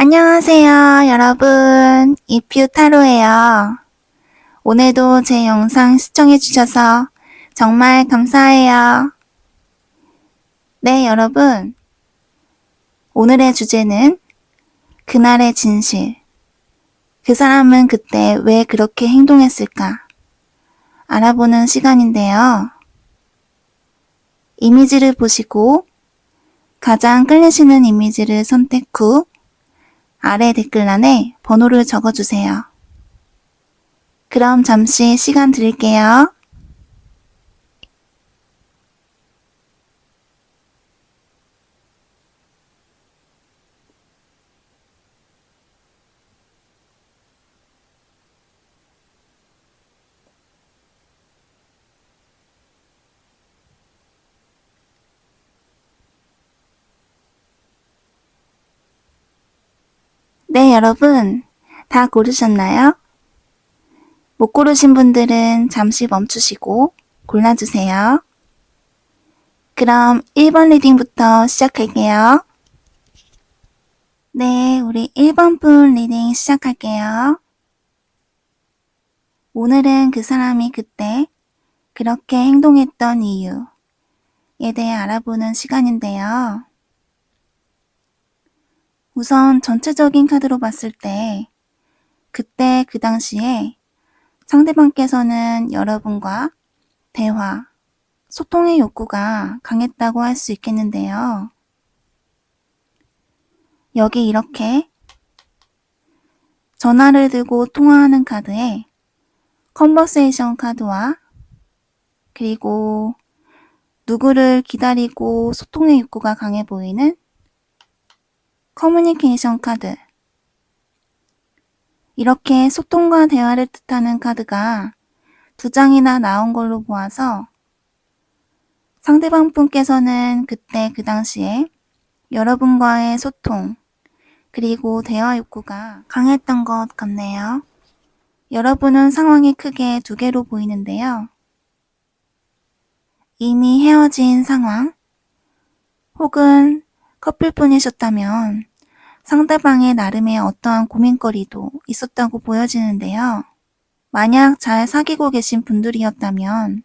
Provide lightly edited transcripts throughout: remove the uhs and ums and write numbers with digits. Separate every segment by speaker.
Speaker 1: 안녕하세요, 여러분. 이퓨 타로예요. 오늘도 제 영상 시청해주셔서 정말 감사해요. 네, 여러분. 오늘의 주제는 그날의 진실. 그 사람은 그때 왜 그렇게 행동했을까? 알아보는 시간인데요. 이미지를 보시고 가장 끌리시는 이미지를 선택 후 아래 댓글란에 번호를 적어주세요. 그럼 잠시 시간 드릴게요. 네, 여러분. 다 고르셨나요? 못 고르신 분들은 잠시 멈추시고 골라주세요. 그럼 1번 리딩부터 시작할게요. 네, 우리 1번 분 리딩 시작할게요. 오늘은 그 사람이 그때 그렇게 행동했던 이유에 대해 알아보는 시간인데요. 우선 전체적인 카드로 봤을 때 그때 그 당시에 상대방께서는 여러분과 대화, 소통의 욕구가 강했다고 할 수 있겠는데요. 여기 이렇게 전화를 들고 통화하는 카드에 컨버세이션 카드와 그리고 누구를 기다리고 소통의 욕구가 강해 보이는 커뮤니케이션 카드, 이렇게 소통과 대화를 뜻하는 카드가 두 장이나 나온 걸로 보아서 상대방 분께서는 그때 그 당시에 여러분과의 소통 그리고 대화 욕구가 강했던 것 같네요. 여러분은 상황이 크게 두 개로 보이는데요. 이미 헤어진 상황 혹은 커플분이셨다면 상대방의 나름의 어떠한 고민거리도 있었다고 보여지는데요. 만약 잘 사귀고 계신 분들이었다면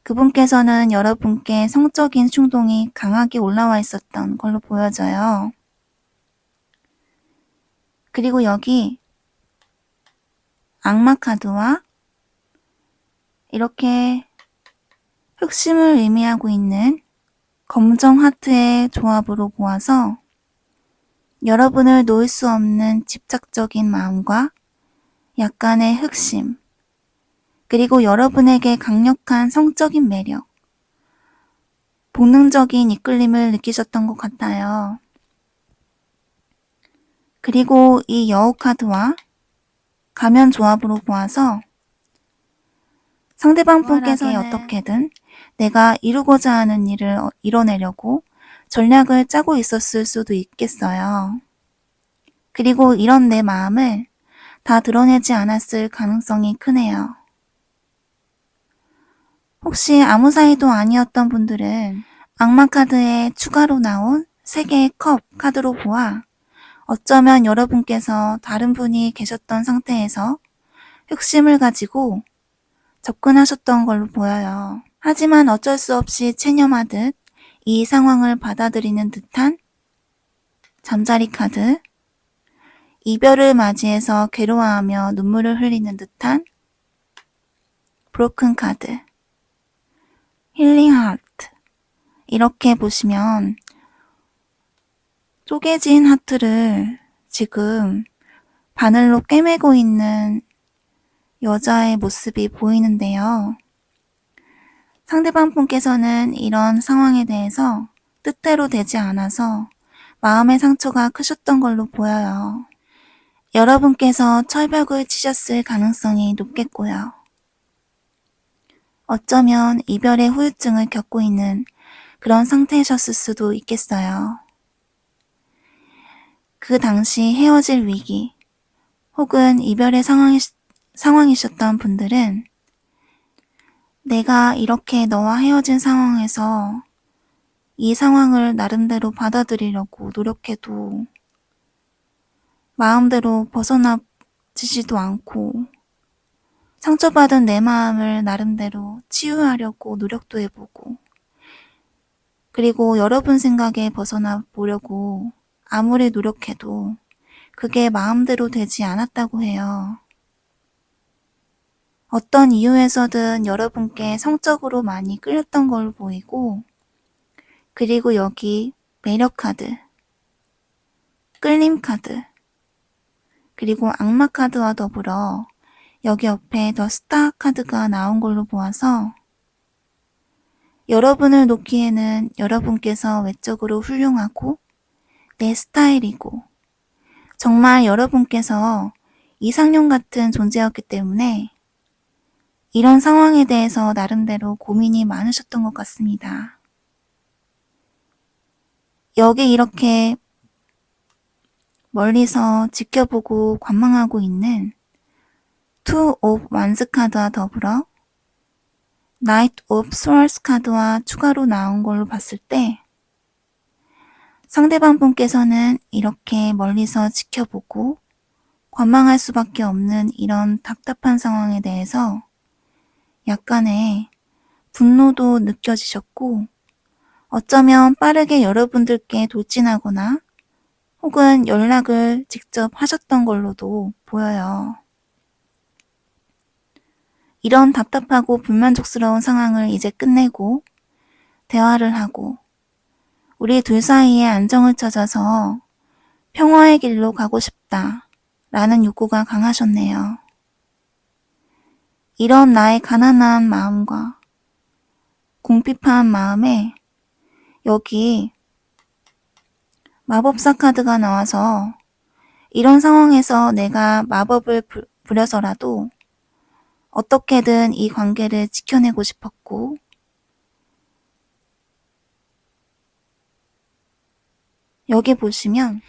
Speaker 1: 그분께서는 여러분께 성적인 충동이 강하게 올라와 있었던 걸로 보여져요. 그리고 여기 악마 카드와 이렇게 흑심을 의미하고 있는 검정 하트의 조합으로 보아서 여러분을 놓을 수 없는 집착적인 마음과 약간의 흑심, 그리고 여러분에게 강력한 성적인 매력, 본능적인 이끌림을 느끼셨던 것 같아요. 그리고 이 여우 카드와 가면 조합으로 보아서 상대방 분께서 어떻게든 내가 이루고자 하는 일을 이뤄내려고 전략을 짜고 있었을 수도 있겠어요. 그리고 이런 내 마음을 다 드러내지 않았을 가능성이 크네요. 혹시 아무 사이도 아니었던 분들은 악마 카드에 추가로 나온 3개의 컵 카드로 보아 어쩌면 여러분께서 다른 분이 계셨던 상태에서 흑심을 가지고 접근하셨던 걸로 보여요. 하지만 어쩔 수 없이 체념하듯 이 상황을 받아들이는 듯한 잠자리 카드, 이별을 맞이해서 괴로워하며 눈물을 흘리는 듯한 브로큰 카드, 힐링 하트, 이렇게 보시면 쪼개진 하트를 지금 바늘로 꿰매고 있는 여자의 모습이 보이는데요. 상대방 분께서는 이런 상황에 대해서 뜻대로 되지 않아서 마음의 상처가 크셨던 걸로 보여요. 여러분께서 철벽을 치셨을 가능성이 높겠고요. 어쩌면 이별의 후유증을 겪고 있는 그런 상태이셨을 수도 있겠어요. 그 당시 헤어질 위기 혹은 이별의 상황이셨던 분들은 내가 이렇게 너와 헤어진 상황에서 이 상황을 나름대로 받아들이려고 노력해도 마음대로 벗어나지지도 않고 상처받은 내 마음을 나름대로 치유하려고 노력도 해보고 그리고 여러분 생각에 벗어나 보려고 아무리 노력해도 그게 마음대로 되지 않았다고 해요. 어떤 이유에서든 여러분께 성적으로 많이 끌렸던 걸로 보이고 그리고 여기 매력 카드, 끌림 카드, 그리고 악마 카드와 더불어 여기 옆에 더 스타 카드가 나온 걸로 보아서 여러분을 놓기에는 여러분께서 외적으로 훌륭하고 내 스타일이고 정말 여러분께서 이상형 같은 존재였기 때문에 이런 상황에 대해서 나름대로 고민이 많으셨던 것 같습니다. 여기 이렇게 멀리서 지켜보고 관망하고 있는 Two of Wands 카드와 더불어 Knight of Swords 카드와 추가로 나온 걸로 봤을 때 상대방 분께서는 이렇게 멀리서 지켜보고 관망할 수밖에 없는 이런 답답한 상황에 대해서 약간의 분노도 느껴지셨고 어쩌면 빠르게 여러분들께 돌진하거나 혹은 연락을 직접 하셨던 걸로도 보여요. 이런 답답하고 불만족스러운 상황을 이제 끝내고 대화를 하고 우리 둘 사이에 안정을 찾아서 평화의 길로 가고 싶다 라는 욕구가 강하셨네요. 이런 나의 가난한 마음과 궁핍한 마음에 여기 마법사 카드가 나와서 이런 상황에서 내가 마법을 부려서라도 어떻게든 이 관계를 지켜내고 싶었고 여기 보시면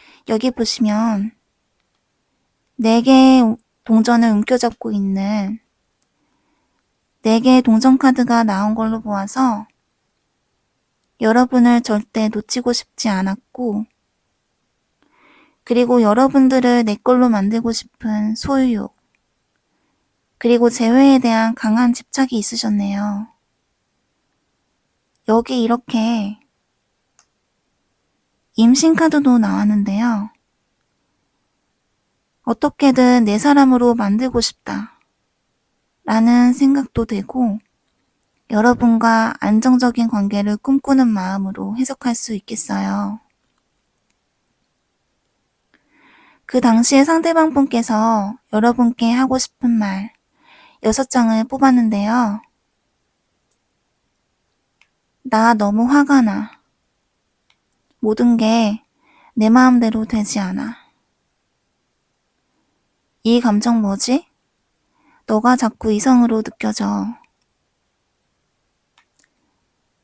Speaker 1: 4개의 동전을 움켜잡고 있는 4개의 동전 카드가 나온 걸로 보아서 여러분을 절대 놓치고 싶지 않았고 그리고 여러분들을 내 걸로 만들고 싶은 소유욕 그리고 재회에 대한 강한 집착이 있으셨네요. 여기 이렇게 임신 카드도 나왔는데요. 어떻게든 내 사람으로 만들고 싶다 라는 생각도 되고 여러분과 안정적인 관계를 꿈꾸는 마음으로 해석할 수 있겠어요. 그 당시에 상대방 분께서 여러분께 하고 싶은 말 6장을 뽑았는데요. 나 너무 화가 나. 모든 게 내 마음대로 되지 않아. 이 감정 뭐지? 너가 자꾸 이성으로 느껴져.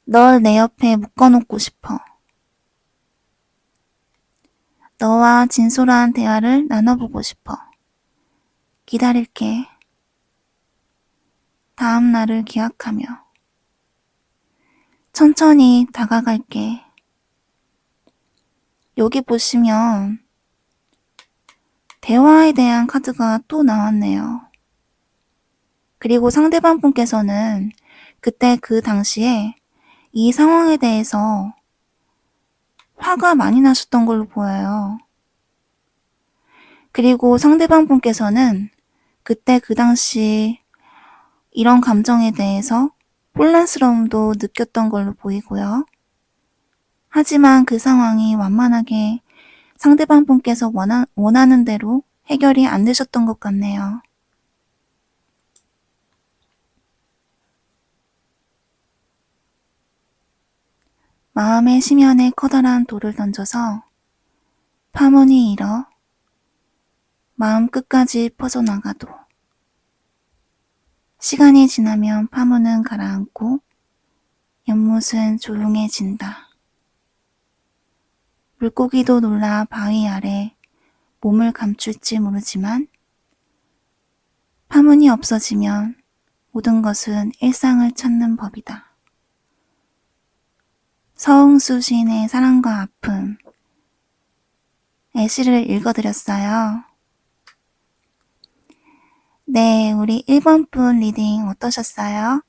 Speaker 1: 널 내 옆에 묶어놓고 싶어. 너와 진솔한 대화를 나눠보고 싶어. 기다릴게. 다음 날을 기약하며. 천천히 다가갈게. 여기 보시면 대화에 대한 카드가 또 나왔네요. 그리고 상대방 분께서는 그때 그 당시에 이 상황에 대해서 화가 많이 나셨던 걸로 보여요. 그리고 상대방 분께서는 그때 그 당시 이런 감정에 대해서 혼란스러움도 느꼈던 걸로 보이고요. 하지만 그 상황이 완만하게 상대방 분께서 원하는 대로 해결이 안 되셨던 것 같네요. 마음의 심연에 커다란 돌을 던져서 파문이 일어 마음 끝까지 퍼져나가도 시간이 지나면 파문은 가라앉고 연못은 조용해진다. 물고기도 놀라 바위 아래 몸을 감출지 모르지만 파문이 없어지면 모든 것은 일상을 찾는 법이다. 서웅수 시인의 사랑과 아픔, 애시를 읽어드렸어요. 네, 우리 1번 분 리딩 어떠셨어요?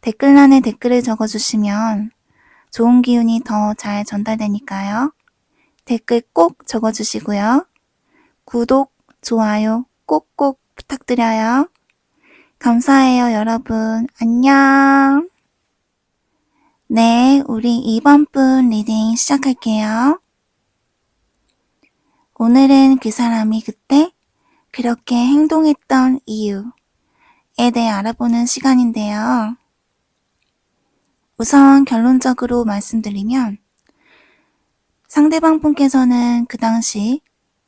Speaker 1: 댓글란에 댓글을 적어주시면 좋은 기운이 더 잘 전달되니까요. 댓글 꼭 적어주시고요. 구독, 좋아요 꼭꼭 부탁드려요. 감사해요, 여러분. 안녕. 네, 우리 2번 분 리딩 시작할게요. 오늘은 그 사람이 그때 그렇게 행동했던 이유에 대해 알아보는 시간인데요. 우선 결론적으로 말씀드리면 상대방 분께서는 그 당시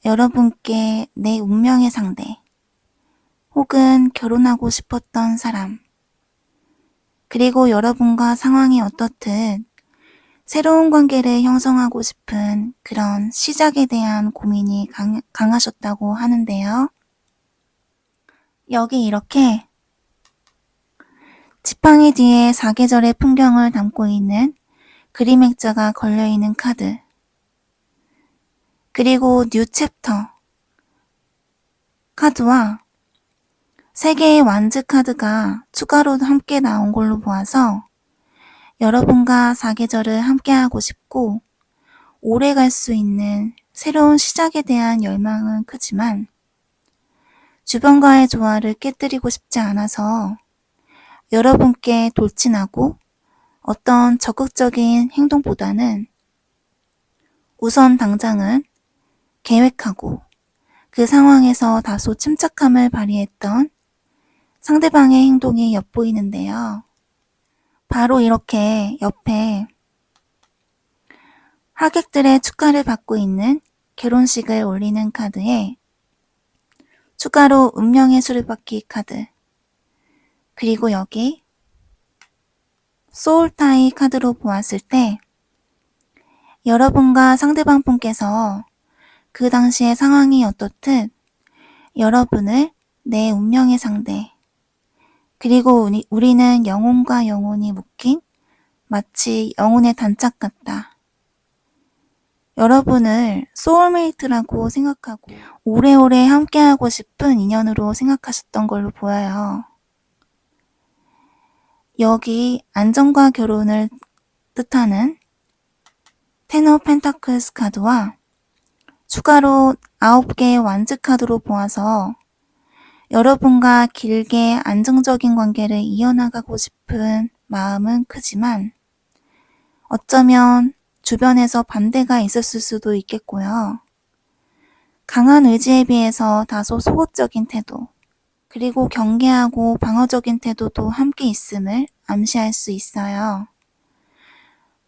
Speaker 1: 여러분께 내 운명의 상대 혹은 결혼하고 싶었던 사람 그리고 여러분과 상황이 어떻든 새로운 관계를 형성하고 싶은 그런 시작에 대한 고민이 강하셨다고 하는데요. 여기 이렇게 지팡이 뒤에 사계절의 풍경을 담고 있는 그림 액자가 걸려있는 카드 그리고 뉴 챕터 카드와 3개의 완즈 카드가 추가로 함께 나온 걸로 보아서 여러분과 사계절을 함께하고 싶고 오래 갈 수 있는 새로운 시작에 대한 열망은 크지만 주변과의 조화를 깨뜨리고 싶지 않아서 여러분께 돌진하고 어떤 적극적인 행동보다는 우선 당장은 계획하고 그 상황에서 다소 침착함을 발휘했던 상대방의 행동이 엿보이는데요. 바로 이렇게 옆에 하객들의 축하를 받고 있는 결혼식을 올리는 카드에 추가로 운명의 수레바퀴 카드 그리고 여기 소울타이 카드로 보았을 때 여러분과 상대방 분께서 그 당시의 상황이 어떻든 여러분을 내 운명의 상대 그리고 우리는 영혼과 영혼이 묶인 마치 영혼의 단짝 같다. 여러분을 소울메이트라고 생각하고 오래오래 함께하고 싶은 인연으로 생각하셨던 걸로 보여요. 여기 안정과 결혼을 뜻하는 텐 오브 펜타클스 카드와 추가로 9개의 완즈 카드로 보아서 여러분과 길게 안정적인 관계를 이어나가고 싶은 마음은 크지만 어쩌면 주변에서 반대가 있었을 수도 있겠고요. 강한 의지에 비해서 다소 소극적인 태도, 그리고 경계하고 방어적인 태도도 함께 있음을 암시할 수 있어요.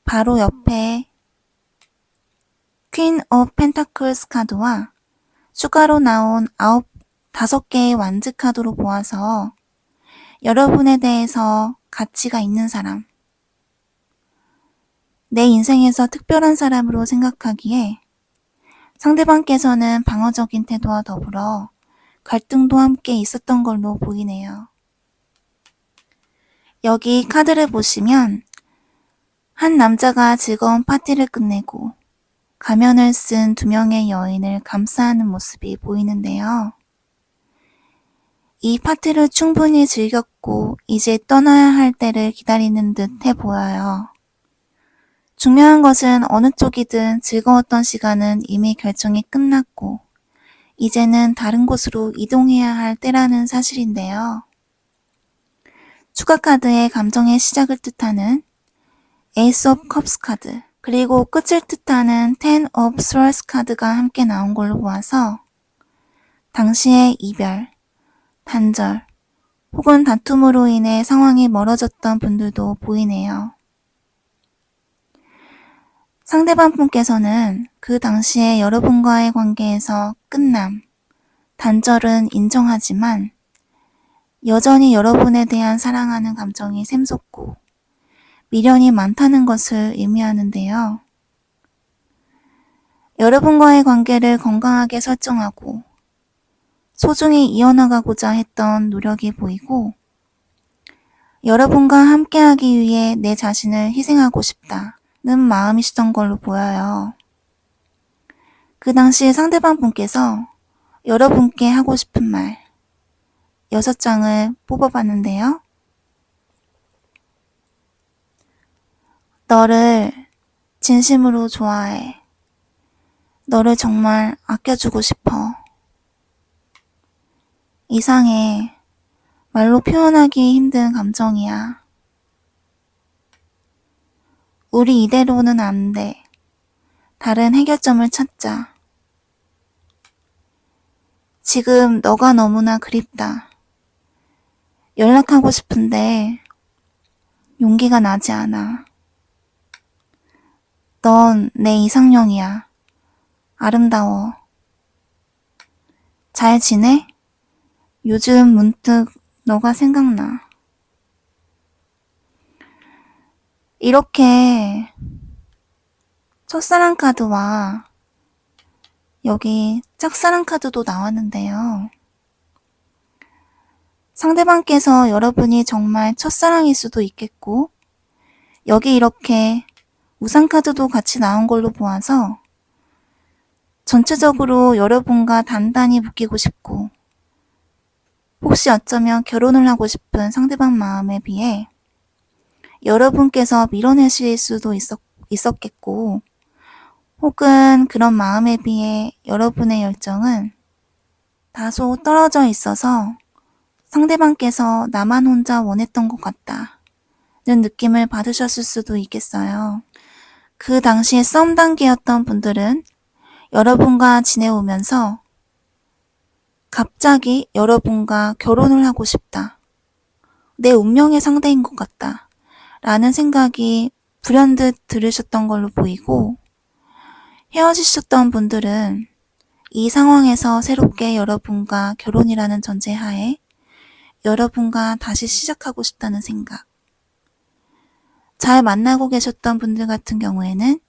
Speaker 1: 바로 옆에 퀸 오브 펜타클스 카드와 추가로 나온 5개의 완즈 카드로 보아서 여러분에 대해서 가치가 있는 사람, 내 인생에서 특별한 사람으로 생각하기에 상대방께서는 방어적인 태도와 더불어 갈등도 함께 있었던 걸로 보이네요. 여기 카드를 보시면 한 남자가 즐거운 파티를 끝내고 가면을 쓴 2명의 여인을 감싸는 모습이 보이는데요. 이 파티를 충분히 즐겼고 이제 떠나야 할 때를 기다리는 듯해 보여요. 중요한 것은 어느 쪽이든 즐거웠던 시간은 이미 결정이 끝났고 이제는 다른 곳으로 이동해야 할 때라는 사실인데요. 추가 카드의 감정의 시작을 뜻하는 에이스 오브 컵스 카드 그리고 끝을 뜻하는 텐 오브 스월스 카드가 함께 나온 걸로 보아서 당시의 이별, 단절 혹은 다툼으로 인해 상황이 멀어졌던 분들도 보이네요. 상대방 분께서는 그 당시에 여러분과의 관계에서 끝남, 단절은 인정하지만 여전히 여러분에 대한 사랑하는 감정이 샘솟고 미련이 많다는 것을 의미하는데요. 여러분과의 관계를 건강하게 설정하고 소중히 이어나가고자 했던 노력이 보이고 여러분과 함께하기 위해 내 자신을 희생하고 싶다는 마음이시던 걸로 보여요. 그 당시 상대방 분께서 여러분께 하고 싶은 말, 6장을 뽑아봤는데요. 너를 진심으로 좋아해. 너를 정말 아껴주고 싶어. 이상해. 말로 표현하기 힘든 감정이야. 우리 이대로는 안 돼. 다른 해결점을 찾자. 지금 너가 너무나 그립다. 연락하고 싶은데 용기가 나지 않아. 넌 내 이상형이야. 아름다워. 잘 지내? 요즘 문득 너가 생각나. 이렇게 첫사랑 카드와 여기 짝사랑 카드도 나왔는데요. 상대방께서 여러분이 정말 첫사랑일 수도 있겠고, 여기 이렇게 우상 카드도 같이 나온 걸로 보아서 전체적으로 여러분과 단단히 묶이고 싶고, 혹시 어쩌면 결혼을 하고 싶은 상대방 마음에 비해 여러분께서 밀어내실 수도 있었겠고, 혹은 그런 마음에 비해 여러분의 열정은 다소 떨어져 있어서 상대방께서 나만 혼자 원했던 것 같다는 느낌을 받으셨을 수도 있겠어요. 그 당시에 썸 단계였던 분들은 여러분과 지내오면서 갑자기 여러분과 결혼을 하고 싶다. 내 운명의 상대인 것 같다. 라는 생각이 불현듯 들으셨던 걸로 보이고, 헤어지셨던 분들은 이 상황에서 새롭게 여러분과 결혼이라는 전제하에 여러분과 다시 시작하고 싶다는 생각. 잘 만나고 계셨던 분들 같은 경우에는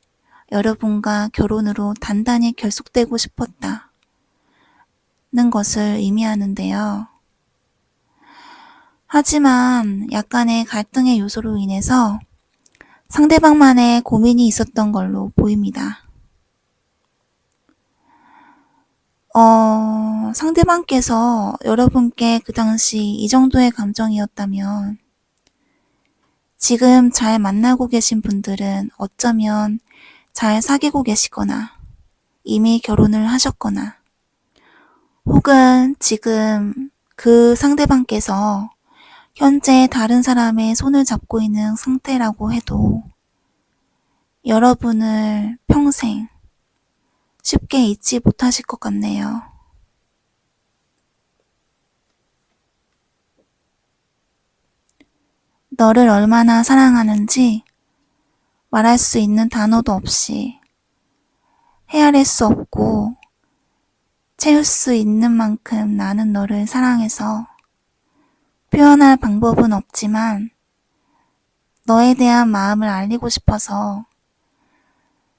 Speaker 1: 여러분과 결혼으로 단단히 결속되고 싶었다는 것을 의미하는데요. 하지만 약간의 갈등의 요소로 인해서 상대방만의 고민이 있었던 걸로 보입니다. 상대방께서 여러분께 그 당시 이 정도의 감정이었다면 지금 잘 만나고 계신 분들은 어쩌면 잘 사귀고 계시거나 이미 결혼을 하셨거나 혹은 지금 그 상대방께서 현재 다른 사람의 손을 잡고 있는 상태라고 해도 여러분을 평생 쉽게 잊지 못하실 것 같네요. 너를 얼마나 사랑하는지 말할 수 있는 단어도 없이 헤아릴 수 없고 채울 수 있는 만큼 나는 너를 사랑해서 표현할 방법은 없지만 너에 대한 마음을 알리고 싶어서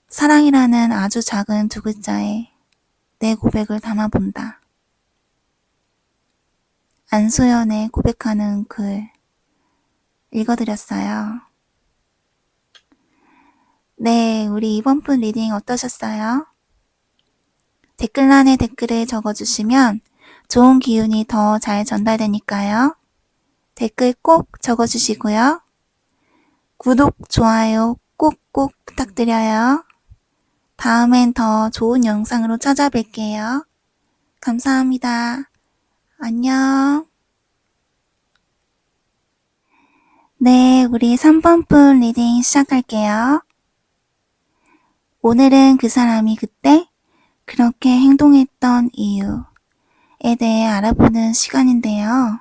Speaker 1: 사랑이라는 아주 작은 두 글자에 내 고백을 담아본다. 안소연의 고백하는 글 읽어드렸어요. 네, 우리 이번 분 리딩 어떠셨어요? 댓글란에 댓글을 적어주시면 좋은 기운이 더 잘 전달되니까요. 댓글 꼭 적어주시고요. 구독, 좋아요 꼭꼭 부탁드려요. 다음엔 더 좋은 영상으로 찾아뵐게요. 감사합니다. 안녕. 네, 우리 3번 분 리딩 시작할게요. 오늘은 그 사람이 그때 그렇게 행동했던 이유에 대해 알아보는 시간인데요.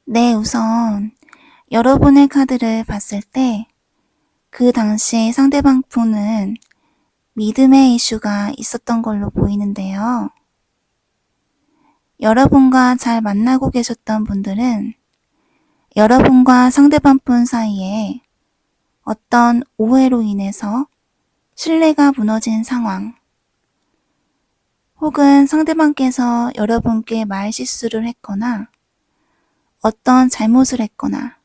Speaker 1: 네, 우선 여러분의 카드를 봤을 때 그 당시 상대방 분은 믿음의 이슈가 있었던 걸로 보이는데요. 여러분과 잘 만나고 계셨던 분들은 여러분과 상대방 분 사이에 어떤 오해로 인해서 신뢰가 무너진 상황, 혹은 상대방께서 여러분께 말실수를 했거나 어떤 잘못을 했거나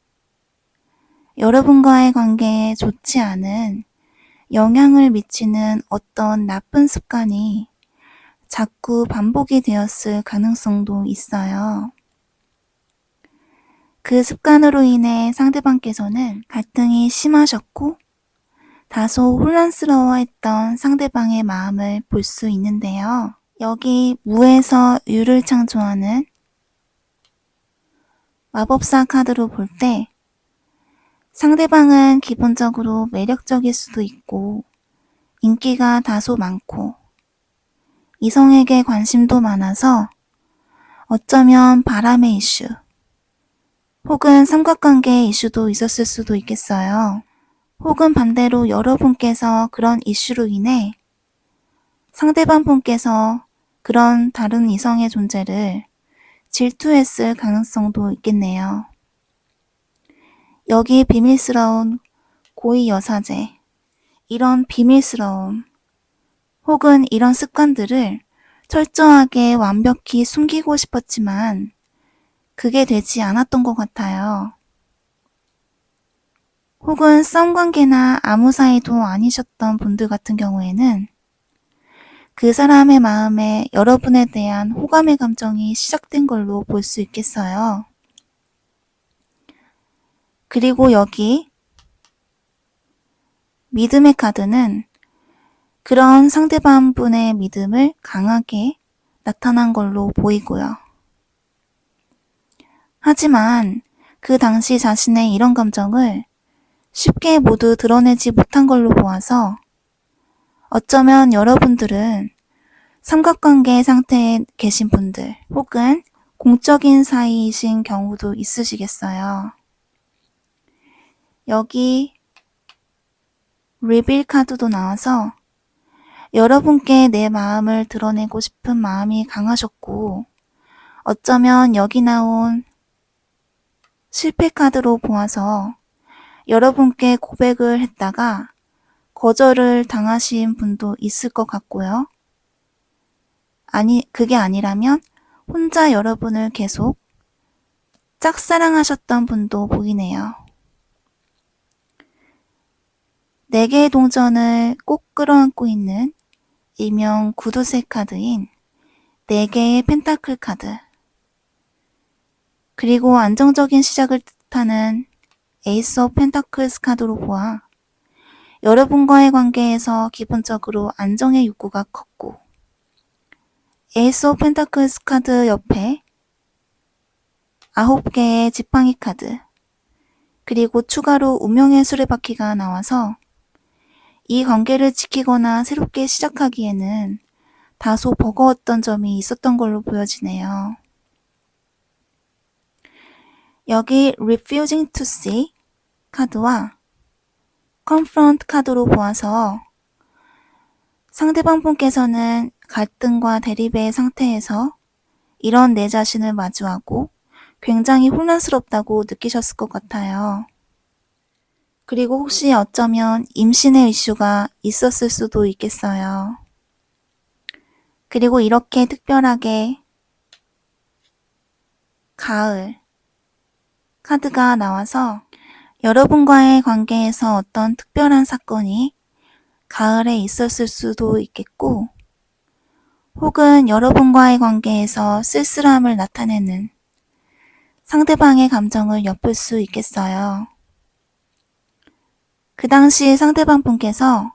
Speaker 1: 여러분과의 관계에 좋지 않은 영향을 미치는 어떤 나쁜 습관이 자꾸 반복이 되었을 가능성도 있어요. 그 습관으로 인해 상대방께서는 갈등이 심하셨고 다소 혼란스러워했던 상대방의 마음을 볼 수 있는데요. 여기 무에서 유를 창조하는 마법사 카드로 볼 때 상대방은 기본적으로 매력적일 수도 있고 인기가 다소 많고 이성에게 관심도 많아서 어쩌면 바람의 이슈 혹은 삼각관계 이슈도 있었을 수도 있겠어요. 혹은 반대로 여러분께서 그런 이슈로 인해 상대방 분께서 그런 다른 이성의 존재를 질투했을 가능성도 있겠네요. 여기 비밀스러운 고의 여사제, 이런 비밀스러움 혹은 이런 습관들을 철저하게 완벽히 숨기고 싶었지만 그게 되지 않았던 것 같아요. 혹은 썸관계나 아무 사이도 아니셨던 분들 같은 경우에는 그 사람의 마음에 여러분에 대한 호감의 감정이 시작된 걸로 볼 수 있겠어요. 그리고 여기 믿음의 카드는 그런 상대방 분의 믿음을 강하게 나타난 걸로 보이고요. 하지만 그 당시 자신의 이런 감정을 쉽게 모두 드러내지 못한 걸로 보아서 어쩌면 여러분들은 삼각관계 상태에 계신 분들 혹은 공적인 사이이신 경우도 있으시겠어요. 여기 리빌 카드도 나와서 여러분께 내 마음을 드러내고 싶은 마음이 강하셨고 어쩌면 여기 나온 실패 카드로 보아서 여러분께 고백을 했다가 거절을 당하신 분도 있을 것 같고요. 그게 아니라면 혼자 여러분을 계속 짝사랑하셨던 분도 보이네요. 4개의 동전을 꼭 끌어안고 있는 일명 구두쇠 카드인 4개의 펜타클 카드, 그리고 안정적인 시작을 뜻하는 에이스 오브 펜타클스 카드로 보아 여러분과의 관계에서 기본적으로 안정의 욕구가 컸고 에이스 오브 펜타클스 카드 옆에 9개의 지팡이 카드 그리고 추가로 운명의 수레바퀴가 나와서 이 관계를 지키거나 새롭게 시작하기에는 다소 버거웠던 점이 있었던 걸로 보여지네요. 여기 Refusing to See 카드와 Confront 카드로 보아서 상대방 분께서는 갈등과 대립의 상태에서 이런 내 자신을 마주하고 굉장히 혼란스럽다고 느끼셨을 것 같아요. 그리고 혹시 어쩌면 임신의 이슈가 있었을 수도 있겠어요. 그리고 이렇게 특별하게 가을 카드가 나와서 여러분과의 관계에서 어떤 특별한 사건이 가을에 있었을 수도 있겠고 혹은 여러분과의 관계에서 쓸쓸함을 나타내는 상대방의 감정을 엿볼 수 있겠어요. 그 당시 상대방 분께서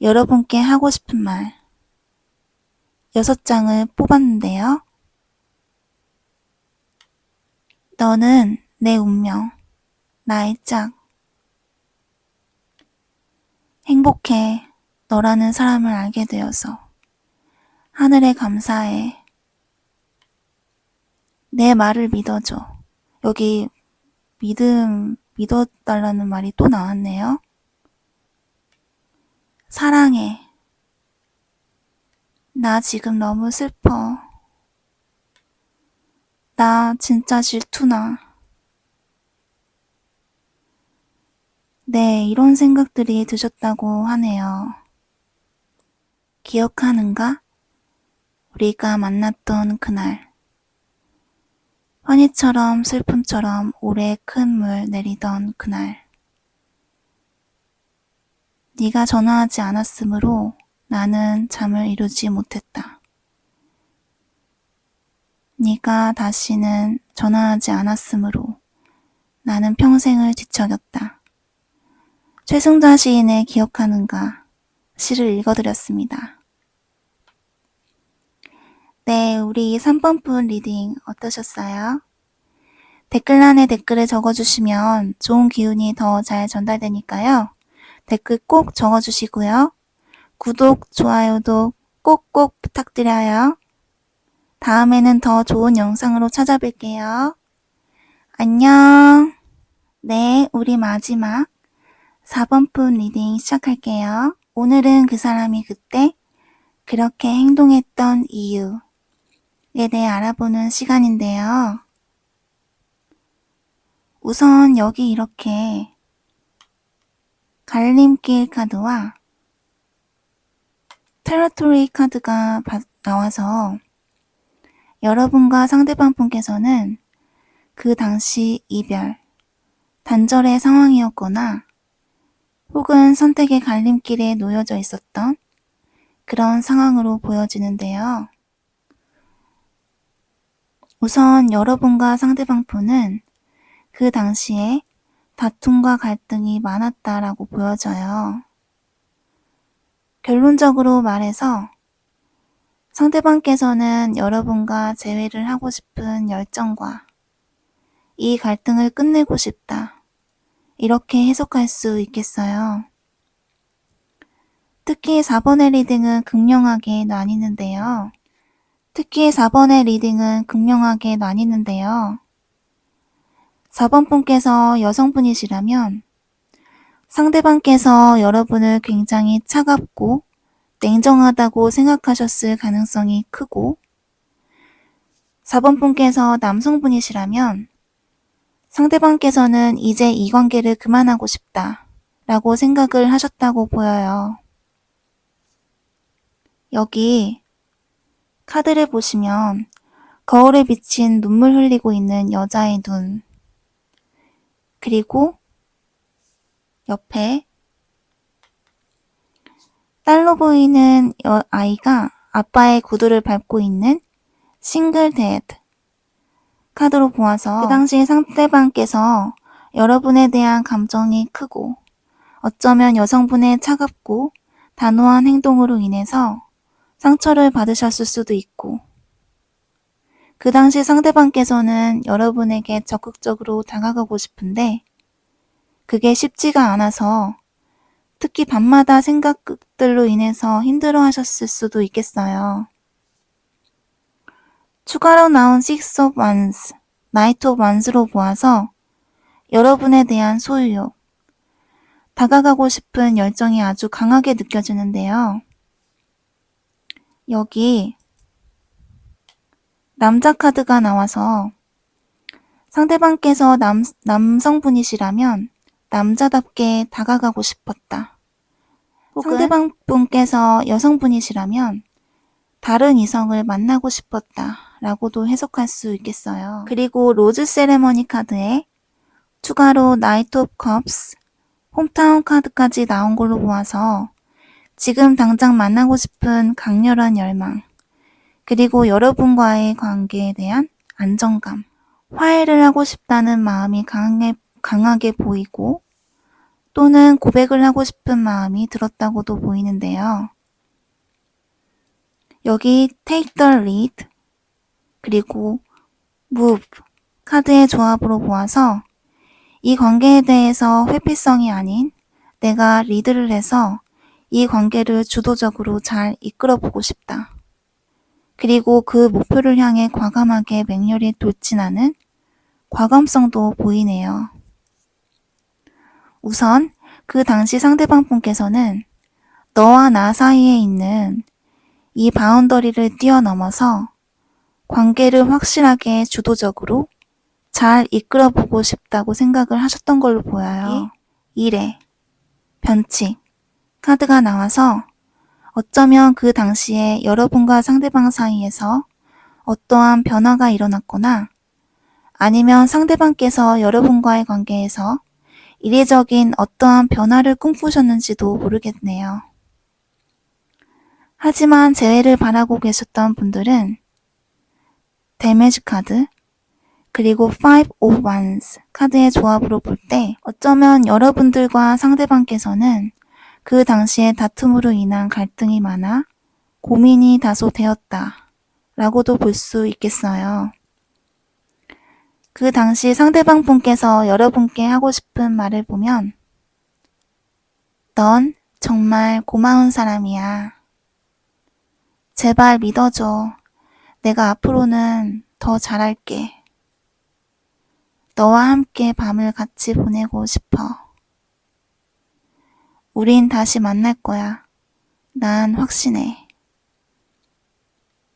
Speaker 1: 여러분께 하고 싶은 말 6장을 뽑았는데요. 너는 내 운명, 나의 짝. 행복해, 너라는 사람을 알게 되어서. 하늘에 감사해. 내 말을 믿어줘. 여기 믿어달라는 말이 또 나왔네요. 사랑해. 나 지금 너무 슬퍼. 나 진짜 질투나. 네, 이런 생각들이 드셨다고 하네요. 기억하는가? 우리가 만났던 그날. 환희처럼 슬픔처럼 오래 큰 물 내리던 그날. 네가 전화하지 않았으므로 나는 잠을 이루지 못했다. 네가 다시는 전화하지 않았으므로 나는 평생을 뒤척였다. 최승자 시인의 기억하는가 시를 읽어드렸습니다. 네, 우리 3번분 리딩 어떠셨어요? 댓글란에 댓글을 적어주시면 좋은 기운이 더 잘 전달되니까요. 댓글 꼭 적어주시고요. 구독, 좋아요도 꼭꼭 부탁드려요. 다음에는 더 좋은 영상으로 찾아뵐게요. 안녕. 네, 우리 마지막 4번분 리딩 시작할게요. 오늘은 그 사람이 그때 그렇게 행동했던 이유에 대해 알아보는 시간인데요. 우선 여기 이렇게 갈림길 카드와 테러토리 카드가 나와서 여러분과 상대방 분께서는 그 당시 이별, 단절의 상황이었거나 혹은 선택의 갈림길에 놓여져 있었던 그런 상황으로 보여지는데요. 우선 여러분과 상대방 분은 그 당시에 다툼과 갈등이 많았다라고 보여져요. 결론적으로 말해서 상대방께서는 여러분과 재회를 하고 싶은 열정과 이 갈등을 끝내고 싶다. 이렇게 해석할 수 있겠어요. 특히 4번의 리딩은 극명하게 나뉘는데요. 4번 분께서 여성분이시라면 상대방께서 여러분을 굉장히 차갑고 냉정하다고 생각하셨을 가능성이 크고 4번 분께서 남성분이시라면 상대방께서는 이제 이 관계를 그만하고 싶다 라고 생각을 하셨다고 보여요. 여기 카드를 보시면 거울에 비친 눈물 흘리고 있는 여자의 눈, 그리고 옆에 딸로 보이는 아이가 아빠의 구두를 밟고 있는 싱글 데드 카드로 보아서 그 당시 상대방께서 여러분에 대한 감정이 크고 어쩌면 여성분의 차갑고 단호한 행동으로 인해서 상처를 받으셨을 수도 있고 그 당시 상대방께서는 여러분에게 적극적으로 다가가고 싶은데 그게 쉽지가 않아서 특히 밤마다 생각들로 인해서 힘들어 하셨을 수도 있겠어요. 추가로 나온 Six of Wands, Knight of Wands로 보아서 여러분에 대한 소유욕, 다가가고 싶은 열정이 아주 강하게 느껴지는데요. 여기 남자 카드가 나와서 상대방께서 남성분이시라면 남자답게 다가가고 싶었다. 상대방 분께서 여성분이시라면 다른 이성을 만나고 싶었다 라고도 해석할 수 있겠어요. 그리고 로즈 세레머니 카드에 추가로 나이트 오브 컵스, 홈타운 카드까지 나온 걸로 보아서 지금 당장 만나고 싶은 강렬한 열망, 그리고 여러분과의 관계에 대한 안정감, 화해를 하고 싶다는 마음이 강하게 보이고 또는 고백을 하고 싶은 마음이 들었다고도 보이는데요. 여기 take the lead 그리고 move 카드의 조합으로 보아서 이 관계에 대해서 회피성이 아닌 내가 리드를 해서 이 관계를 주도적으로 잘 이끌어보고 싶다. 그리고 그 목표를 향해 과감하게 맹렬히 돌진하는 과감성도 보이네요. 우선 그 당시 상대방 분께서는 너와 나 사이에 있는 이 바운더리를 뛰어넘어서 관계를 확실하게 주도적으로 잘 이끌어보고 싶다고 생각을 하셨던 걸로 보여요. 1회 변칙 카드가 나와서 어쩌면 그 당시에 여러분과 상대방 사이에서 어떠한 변화가 일어났거나 아니면 상대방께서 여러분과의 관계에서 이례적인 어떠한 변화를 꿈꾸셨는지도 모르겠네요. 하지만 재회를 바라고 계셨던 분들은 데미지 카드, 그리고 5 of Wands 카드의 조합으로 볼 때 어쩌면 여러분들과 상대방께서는 그 당시에 다툼으로 인한 갈등이 많아 고민이 다소 되었다 라고도 볼 수 있겠어요. 그 당시 상대방 분께서 여러분께 하고 싶은 말을 보면 넌 정말 고마운 사람이야. 제발 믿어줘. 내가 앞으로는 더 잘할게. 너와 함께 밤을 같이 보내고 싶어. 우린 다시 만날 거야. 난 확신해.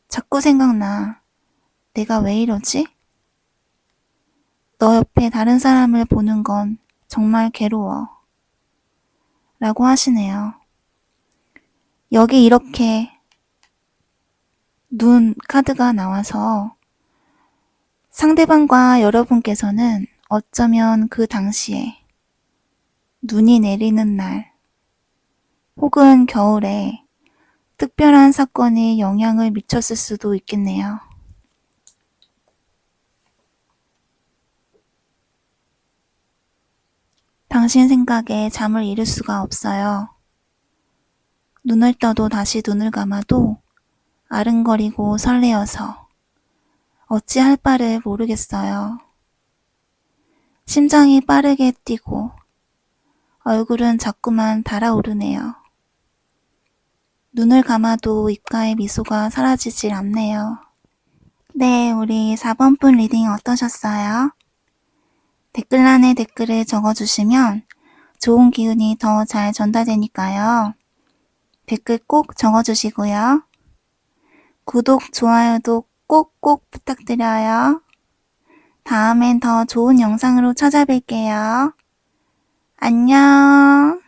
Speaker 1: 자꾸 생각나. 내가 왜 이러지? 너 옆에 다른 사람을 보는 건 정말 괴로워. 라고 하시네요. 여기 이렇게 눈 카드가 나와서 상대방과 여러분께서는 어쩌면 그 당시에 눈이 내리는 날 혹은 겨울에 특별한 사건이 영향을 미쳤을 수도 있겠네요. 당신 생각에 잠을 이룰 수가 없어요. 눈을 떠도 다시 눈을 감아도 아른거리고 설레어서 어찌할 바를 모르겠어요. 심장이 빠르게 뛰고 얼굴은 자꾸만 달아오르네요. 눈을 감아도 입가의 미소가 사라지질 않네요. 네, 우리 4번 분 리딩 어떠셨어요? 댓글란에 댓글을 적어주시면 좋은 기운이 더 잘 전달되니까요. 댓글 꼭 적어주시고요. 구독, 좋아요도 꼭꼭 부탁드려요. 다음엔 더 좋은 영상으로 찾아뵐게요. 안녕.